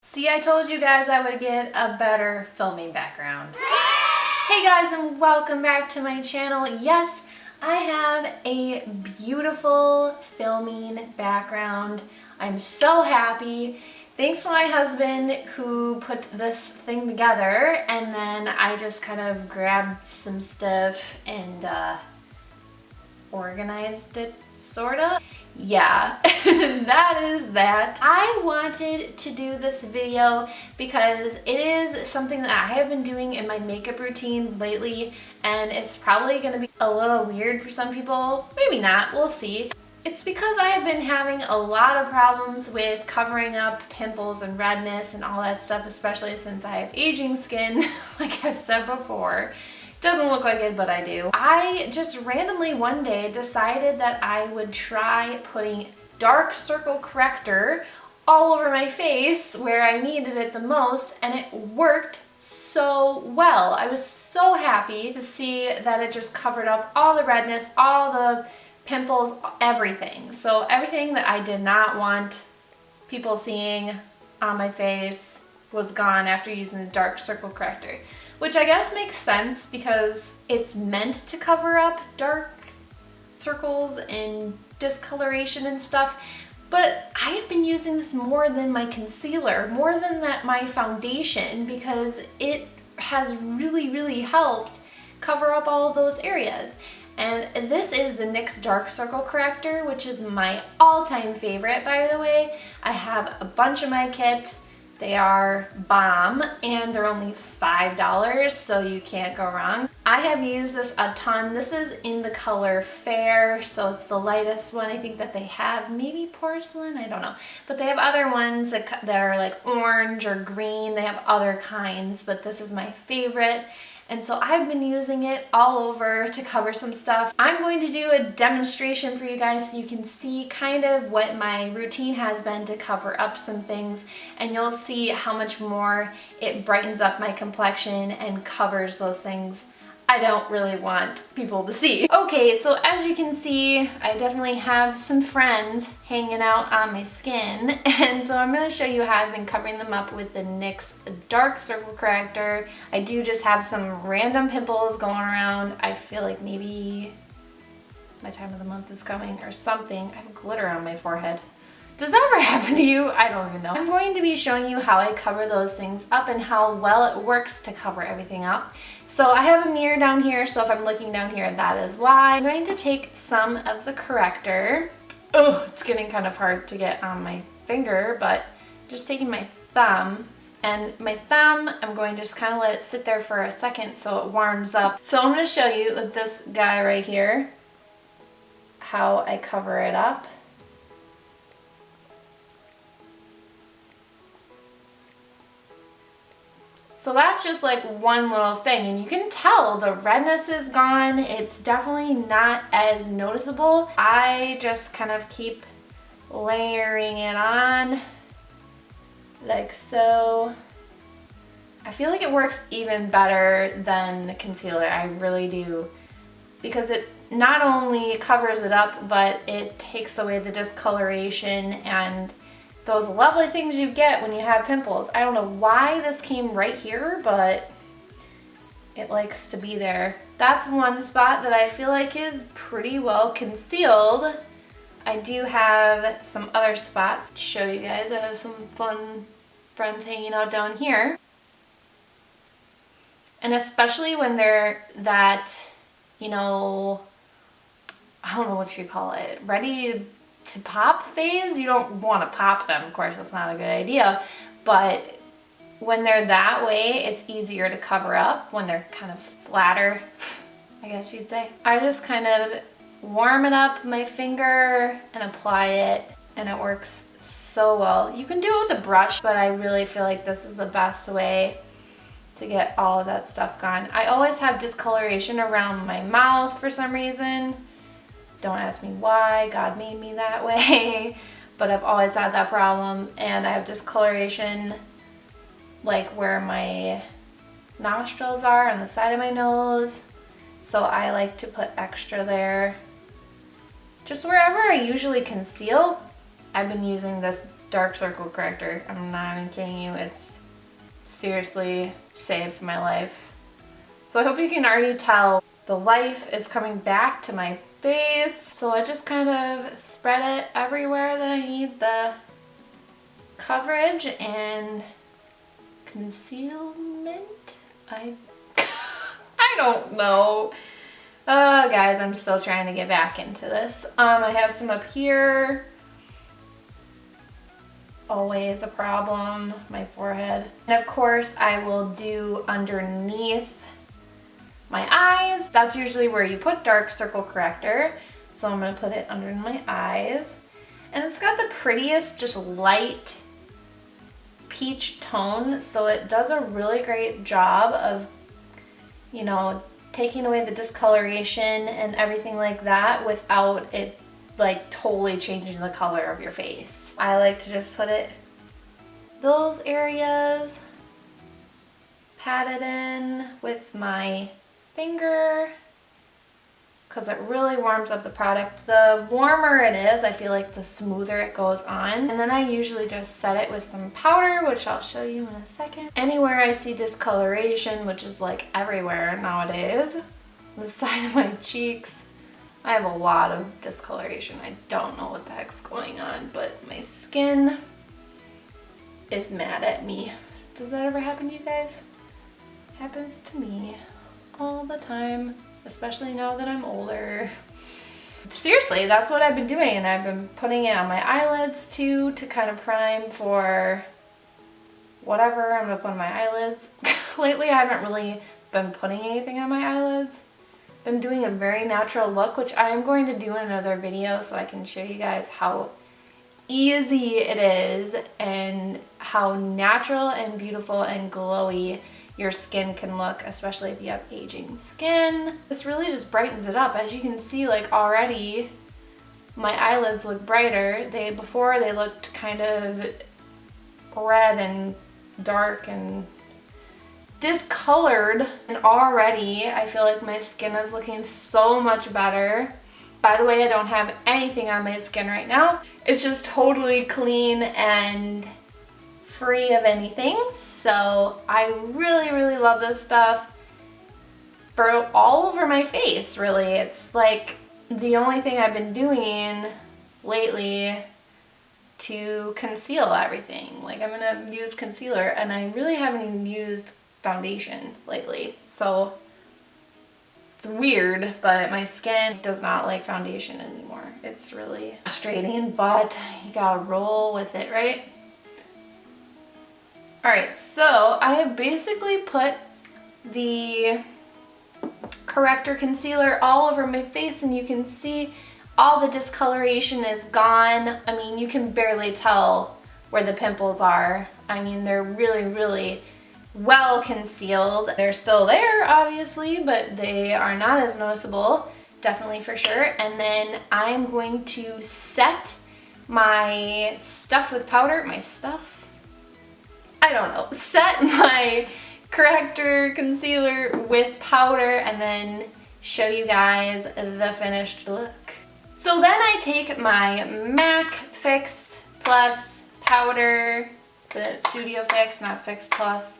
See, I told you guys I would get a better filming background. Hey guys, and welcome back to my channel. Yes, I have a beautiful filming background. I'm so happy. Thanks to my husband who put this thing together, and then I just kind of grabbed some stuff and organized it, sorta. Yeah, that is that. I wanted to do this video because it is something that I have been doing in my makeup routine lately, and it's probably gonna be a little weird for some people. Maybe not, we'll see. It's because I have been having a lot of problems with covering up pimples and redness and all that stuff, especially since I have aging skin, like I've said before. Doesn't look like it, but I do. I just randomly one day decided that I would try putting Dark Circle Corrector all over my face where I needed it the most, and it worked so well. I was so happy to see that it just covered up all the redness, all the pimples, everything. So everything that I did not want people seeing on my face was gone after using the Dark Circle Corrector. Which I guess makes sense because it's meant to cover up dark circles and discoloration and stuff. But I have been using this more than my concealer, more than my foundation, because it has really helped cover up all of those areas. And this is the NYX Dark Circle Corrector, which is my all-time favorite, by the way. I have a bunch of my kit. They are bomb, and they're only $5, so you can't go wrong. I have used this a ton. This is in the color Fair, so it's the lightest one I think that they have. Maybe porcelain, I don't know. But they have other ones that are like orange or green. They have other kinds, but this is my favorite. And so I've been using it all over to cover some stuff. I'm going to do a demonstration for you guys so you can see kind of what my routine has been to cover up some things, and you'll see how much more it brightens up my complexion and covers those things I don't really want people to see. Okay, so as you can see, I definitely have some friends hanging out on my skin, and so I'm going to show you how I've been covering them up with the NYX Dark Circle Corrector. I do just have some random pimples going around. I feel like maybe my time of the month is coming or something. I have glitter on my forehead. Does that ever happen to you? I don't even know. I'm going to be showing you how I cover those things up and how well it works to cover everything up. So I have a mirror down here, so if I'm looking down here, that is why. I'm going to take some of the corrector. Oh, it's getting kind of hard to get on my finger, but just taking my thumb. And my thumb, I'm going to just kind of let it sit there for a second so it warms up. So I'm going to show you with this guy right here how I cover it up. So that's just like one little thing, and you can tell the redness is gone. It's definitely not as noticeable. I just kind of keep layering it on like so. I feel like it works even better than the concealer, I really do, because it not only covers it up, but it takes away the discoloration and those lovely things you get when you have pimples. I don't know why this came right here, but it likes to be there. That's one spot that I feel like is pretty well concealed. I do have some other spots to show you guys. I have some fun friends hanging out down here. And especially when they're that, you know, I don't know what you call it, ready to pop phase. You don't want to pop them, of course, that's not a good idea, but when they're that way, it's easier to cover up when they're kind of flatter, I guess you'd say. I just kind of warm it up with my finger and apply it, and it works so well. You can do it with a brush, but I really feel like this is the best way to get all of that stuff gone. I always have discoloration around my mouth for some reason. Don't ask me why, God made me that way, but I've always had that problem, and I have discoloration like where my nostrils are on the side of my nose, so I like to put extra there. Just wherever I usually conceal, I've been using this Dark Circle Corrector. I'm not even kidding you. It's seriously saved my life. So I hope you can already tell the life is coming back to my face. So I just kind of spread it everywhere that I need the coverage and concealment. I don't know. Oh, guys, I'm still trying to get back into this. I have some up here. Always a problem. My forehead. And of course, I will do underneath my eyes. That's usually where you put Dark Circle Corrector. So I'm going to put it under my eyes. And it's got the prettiest, just light peach tone. So it does a really great job of, you know, taking away the discoloration and everything like that without it like totally changing the color of your face. I like to just put it those areas, pat it in with my finger because it really warms up the product. The warmer it is, I feel like the smoother it goes on. And then I usually just set it with some powder, which I'll show you in a second. Anywhere I see discoloration, which is like everywhere nowadays, the side of my cheeks, I have a lot of discoloration. I don't know what the heck's going on, but my skin is mad at me. Does that ever happen to you guys? Happens to me all the time, especially now that I'm older. Seriously, that's what I've been doing, and I've been putting it on my eyelids too to kind of prime for whatever I'm gonna put on my eyelids. Lately, I haven't really been putting anything on my eyelids. Been doing a very natural look, which I'm going to do in another video so I can show you guys how easy it is and how natural and beautiful and glowy your skin can look, especially if you have aging skin. This really just brightens it up. As you can see, like already my eyelids look brighter. Before they looked kind of red and dark and discolored, and already I feel like my skin is looking so much better. By the way, I don't have anything on my skin right now. It's just totally clean and free of anything. So I really, really love this stuff for all over my face, really. It's like the only thing I've been doing lately to conceal everything. Like I'm gonna use concealer, and I really haven't even used foundation lately. So it's weird, but my skin does not like foundation anymore. It's really frustrating, but you gotta roll with it, right? Alright, so I have basically put the corrector concealer all over my face, and you can see all the discoloration is gone. I mean, you can barely tell where the pimples are. I mean, they're really, really well concealed. They're still there, obviously, but they are not as noticeable, definitely for sure. And then I'm going to set my stuff with powder, set my corrector concealer with powder and then show you guys the finished look. So then I take my MAC Fix Plus powder, the Studio Fix, not Fix Plus.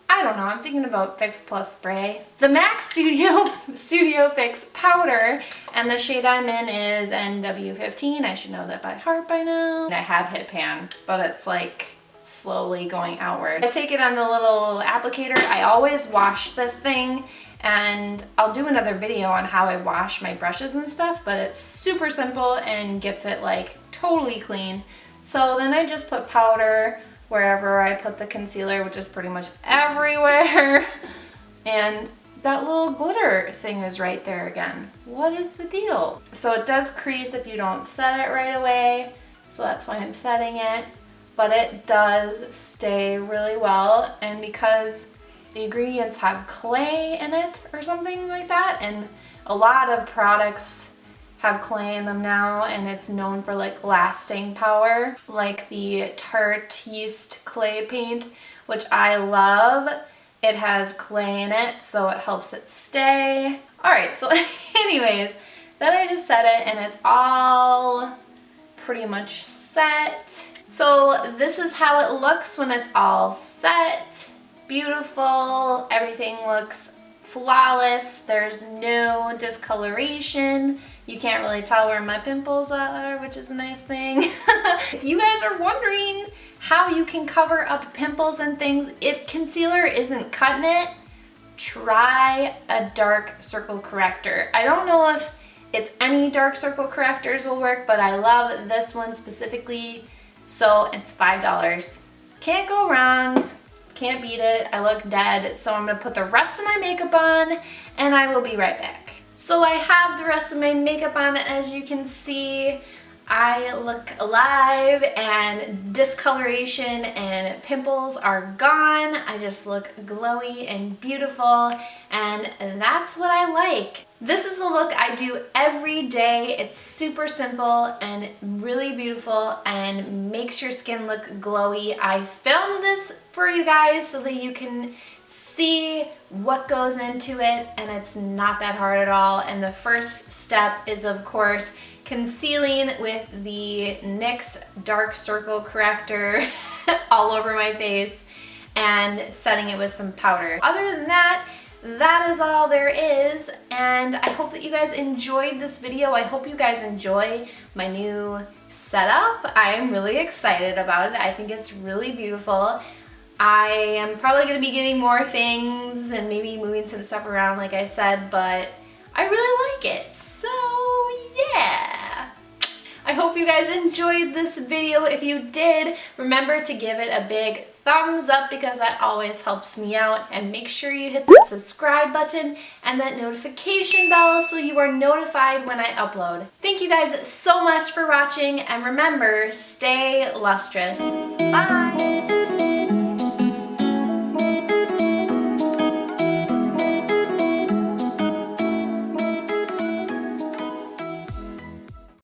I don't know, I'm thinking about Fix Plus spray. The MAC Studio Fix powder, and the shade I'm in is NW15. I should know that by heart by now. I have hit pan, but it's like slowly going outward. I take it on the little applicator. I always wash this thing, and I'll do another video on how I wash my brushes and stuff, but it's super simple and gets it like totally clean. So then I just put powder wherever I put the concealer, which is pretty much everywhere. And that little glitter thing is right there again. What is the deal? So it does crease if you don't set it right away. So that's why I'm setting it. But it does stay really well. And because the ingredients have clay in it or something like that, and a lot of products have clay in them now, and it's known for like lasting power, like the Tarteist clay paint, which I love. It has clay in it, so it helps it stay. Alright, so anyways, then I just set it, and it's all pretty much set. So this is how it looks when it's all set. Beautiful. Everything looks flawless. There's no discoloration. You can't really tell where my pimples are, which is a nice thing. If you guys are wondering how you can cover up pimples and things, if concealer isn't cutting it, try a dark circle corrector. I don't know if it's any dark circle correctors will work, but I love this one specifically. So it's $5. Can't go wrong. Can't beat it. I look dead. So I'm gonna put the rest of my makeup on and I will be right back. So I have the rest of my makeup on. As you can see, I look alive and discoloration and pimples are gone. I just look glowy and beautiful, and that's what I like. This is the look I do every day. It's super simple and really beautiful and makes your skin look glowy. I filmed this for you guys so that you can see what goes into it, and it's not that hard at all. And the first step is, of course, concealing with the NYX Dark Circle Corrector all over my face and setting it with some powder. Other than that, that is all there is, and I hope that you guys enjoyed this video. I hope you guys enjoy my new setup. I am really excited about it. I think it's really beautiful. I am probably going to be getting more things and maybe moving some stuff around like I said, but I really like it. So yeah. I hope you guys enjoyed this video. If you did, remember to give it a big thumbs up because that always helps me out, and make sure you hit the subscribe button and that notification bell so you are notified when I upload. Thank you guys so much for watching, and remember, stay lustrous. Bye!